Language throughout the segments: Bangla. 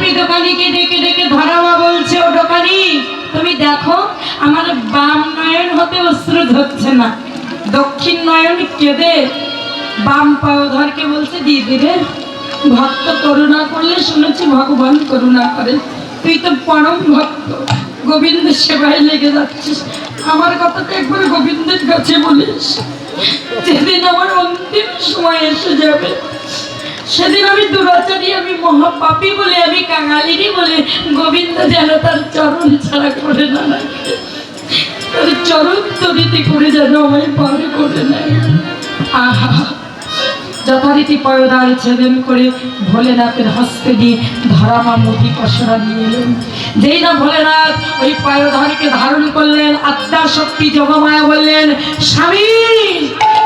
ওই দোকানিকে ডেকে ডেকে ধরামা বলছে, ও দোকানি তুমি দেখো আমার বাম নয়ন হতে অশ্রু ধরছে না, দক্ষিণ নয়ন কেঁদে বাম পাওধরকে বলছে দিদি রে, ভক্ত করুণা করলে শুনেছি ভগবান করুণা করে, তুই তো পরম ভক্ত, গোবিন্দের সেবায় লেগে যাচ্ছিস, আমার কথাটা একবার গোবিন্দের কাছে বলিস, যেদিন আমার অন্তিম সময় এসে যাবে সেদিন আমি দুরাচারী, আমি মহাপাপী বলে, আমি কাঙালিনী বলে গোবিন্দ যেন তার চরণ ছাড়া করে না রাখে, তার চরণ তরিতে করে যেন আমায় পার করে নেয়। আহা, যথারীতি পয়দার ছেদন করে ভোলেনাথের হস্তে দিয়ে ধরামা মুঠি পসরা নিয়ে এলেন। যেই না ভোলেনাথ ওই পয়ধারকে ধারণ করলেন, আদ্যা শক্তি যোগমায়া বললেন, স্বামী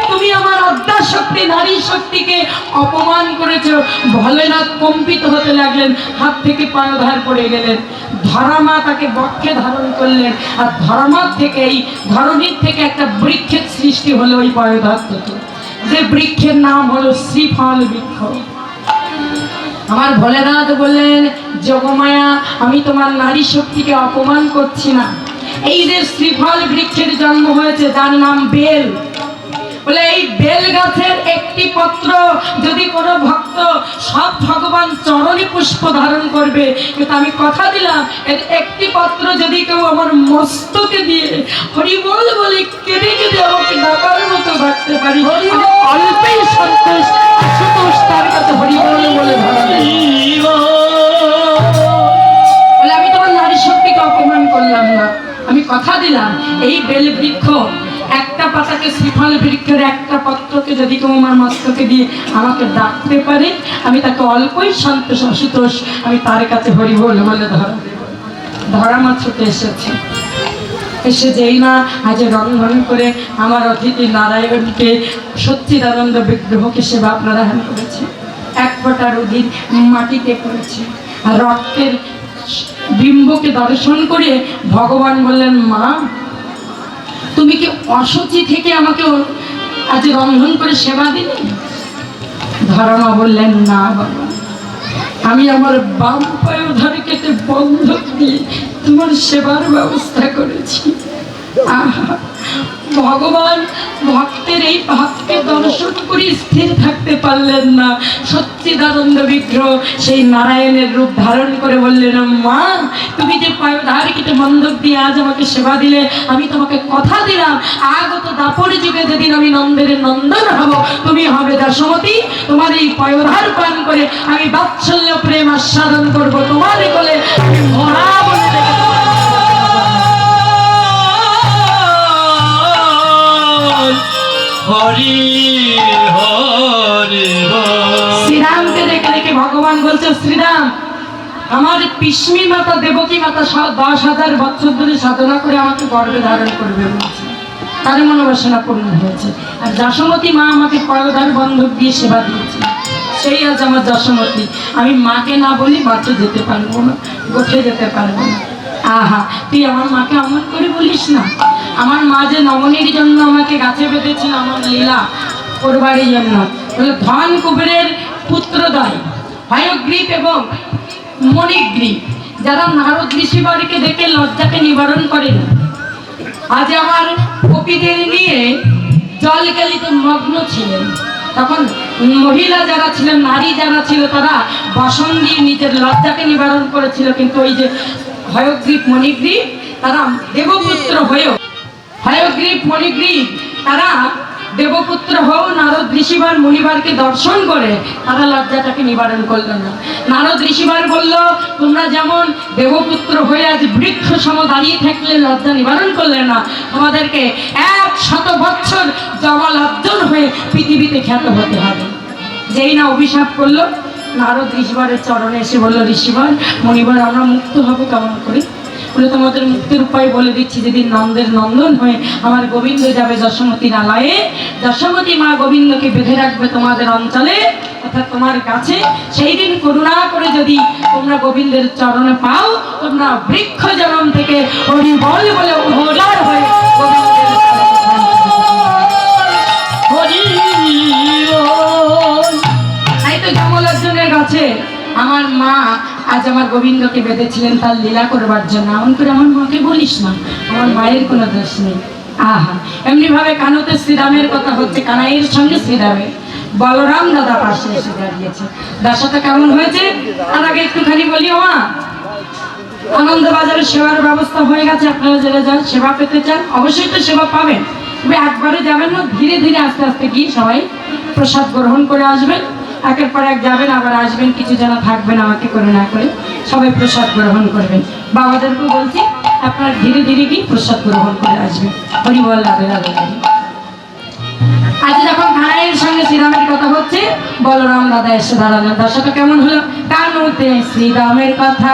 তুমি আমার আদ্যা শক্তি নারী শক্তিকে অপমান করেছ। ভোলেনাথ কম্পিত হতে লাগলেন, হাত থেকে পয়ধার পড়ে গেলেন। ধরামা তাকে বক্ষে ধারণ করলেন, আর ধরামার থেকে এই ধরণীর থেকে একটা বৃক্ষের সৃষ্টি হলো ওই পয়ধার থেকে, যে বৃক্ষের নাম হলো শ্রীফল বৃক্ষ। আমার ভোলেনাথ বললেন, যোগমায়া আমি তোমার নারী শক্তিকে অপমান করছি না, এই যে শ্রীফল বৃক্ষের জন্ম হয়েছে যার নাম বেল, বলে এই বেল গাছের একটি পত্র যদি কোনো ভক্ত সব ভগবান চরণে পুষ্প ধারণ করবে, কিন্তু আমি কথা দিলাম এর একটি পত্র যদি কেউ আমার মস্তকে দিয়ে হরিবল বলে কেঁদে কেঁদে আমাকে ডাকার মতো ডাকতে পারি, অল্পেই সন্তোষ, আশুতোষ তার কাছে হরিবল বলে ধরাবে। বলে আমি তোমার নারী শক্তিকে অপমান করলাম না, আমি কথা দিলাম এই বেল বৃক্ষ একটা পাতাকে, শ্রীফল বৃক্ষের একটা পত্রকে যদি কেউ আমার মস্তকে দিয়ে আমাকে ডাকতে পারে, আমি তাকে অল্পই সন্তোষ আশুতোষ আমি তার কাছে হরিবল বলে ধরামা ছুটে এসেছে। এসে যেই না আজ রন্ধন করে আমার অতিথি নারায়ণকে সচ্চিদানন্দ বিগ্রহকে সেবা প্রদান করেছে, এক ফোঁটা রুধির মাটিতে পড়েছে, আর রক্তের বিম্বকে দর্শন করে ভগবান বললেন, মা তুমি কি অসুচি থেকে আমাকে আজ রন্ধন করে সেবা দিলে? ধরামা বললেন, না বাবা, আমি আমার বাম পায়ে ধরে কেটে বন্ধক দিয়ে তোমার সেবার ব্যবস্থা করেছি। আহা, ভগবান ভক্তের এই ভাবকে দর্শন করে স্থির থাকতে পারলেন না, সচ্চিদানন্দ বিগ্রহ সেই নারায়ণের রূপ ধারণ করে বললেন, মা তুমি যে পায়ধার কেটে বন্ধক দিয়ে আজ আমাকে সেবা দিলে, আমি তোমাকে কথা দিলাম আগত দাপর যুগে যেদিন আমি নন্দের নন্দন হব, তুমি হবে যশোমতী, তোমার এই পায়ধার পান করে আমি বাৎসল্য প্রেম আস্বাদন করবো, তোমার কোলে আমি মরা বলে দেখে হরি হরি। শ্রীরামকে দেখে দেখে ভগবান বলছে, শ্রীরাম আমার পিসমী মাতা দেবকী মাতা 10,000 বছর ধরে সাধনা করে আমাকে গর্ভে ধারণ করবে বলছে, তার মনোবাসনা পূর্ণ হয়েছে, আর যশোমতী মা আমাকে পয়ধার বন্ধক দিয়ে সেবা দিয়েছে, সেই আজ আমার যশোমতী, আমি মাকে না বলি মাকে যেতে পারবো না, গোঠে যেতে পারবো না। আহা, তুই আমার মাকে অমন করে বলিস না, আমার মা যে নমনীর জন্য আমাকে গাছে বেঁধেছিল আমার লীলা করবার জন্য, বলে ধন কুবেরের পুত্রদ্বয় হয়গ্রীব এবং মণিগ্রীব যারা নারদ ঋষিবারকে দেখে লজ্জাকে নিবারণ করেন, আজ আমার কপিদের নিয়ে জল গেলিতে মগ্ন ছিলেন, তখন মহিলা যারা ছিলেন, নারী যারা ছিল, তারা বসন দিয়ে নিজের লজ্জাকে নিবারণ করেছিল, কিন্তু ওই যে হয়গ্রীব মণিগ্রীব তারা দেবপুত্র হয়েও, হয়গ্রীব মণিগ্রীব তারা দেবপুত্র হয়েও নারদ ঋষিবার মুনিবারকে দর্শন করে তারা লজ্জাটাকে নিবারণ করলো না। নারদ ঋষিবার বলল, তোমরা যেমন দেবপুত্র হয়ে আজ বৃক্ষ সম দাঁড়িয়ে থাকলে লজ্জা নিবারণ করলে না, তোমাদেরকে 100 বছর জমালজ্জন হয়ে পৃথিবীতে খ্যাত হতে হবে। যেই না অভিশাপ করলো, নারদ ঋষিবারের চরণে এসে বলল, ঋষিবার মুনিবার আমরা মুক্ত হব কেমন করে? বলে তোমাদের মুক্তির উপায় বলে দিচ্ছি, যেদিন নন্দের নন্দন হয়ে আমার গোবিন্দ যাবে যশোমতী নালয়ে, যশোমতী মা গোবিন্দকে বেঁধে রাখবে তোমাদের অঞ্চলে অর্থাৎ তোমার কাছে, সেই দিন করুণা করে যদি তোমরা গোবিন্দের চরণে পাও, তোমরা বৃক্ষ জনম থেকে হরি বল বলে উদ্ধার হয়ে গোবিন্দের হরি বল। তাই তো জমলজ্জনের কাছে আমার মা আজ আমার গোবিন্দকে বেঁধেছিলেন তার লীলা করবার জন্য। এমন করে আমার মাকে বলিস না, আমার মায়ের কোনো দোষ নেই। আহা, এমনি ভাবে কানুতে শ্রীরামের কথা হচ্ছে, কানাইয়ের সঙ্গে শ্রীরামের। বলরাম দাদা পাশে এসে দাঁড়িয়েছে। দশাটা কেমন হয়েছে তার আগে একটুখানি বলি, মা আনন্দবাজারে সেবার ব্যবস্থা হয়ে গেছে। আপনারা যারা যান সেবা পেতে চান অবশ্যই তো সেবা পাবেন, তবে একবারে যাবেন না, ধীরে ধীরে আস্তে আস্তে গিয়ে সবাই প্রসাদ গ্রহণ করে আসবেন। একের পর এক যাবেন আবার আসবেন, কিছু যেন থাকবেন আমাকে করে না করে, সবাই প্রসাদ গ্রহণ করবেন। বাবাদেরকেও বলছি আপনারা ধীরে ধীরে গিয়ে প্রসাদ গ্রহণ করে আসবেন। হরি বল, রাধে রাধে। আজ যখন কানাইয়ের সঙ্গে শ্রীরামের কথা হচ্ছে, বলরাম দাদা এসে দাঁড়ালেন। দশাটা কেমন হলো? কানুতে শ্রীরামের কথা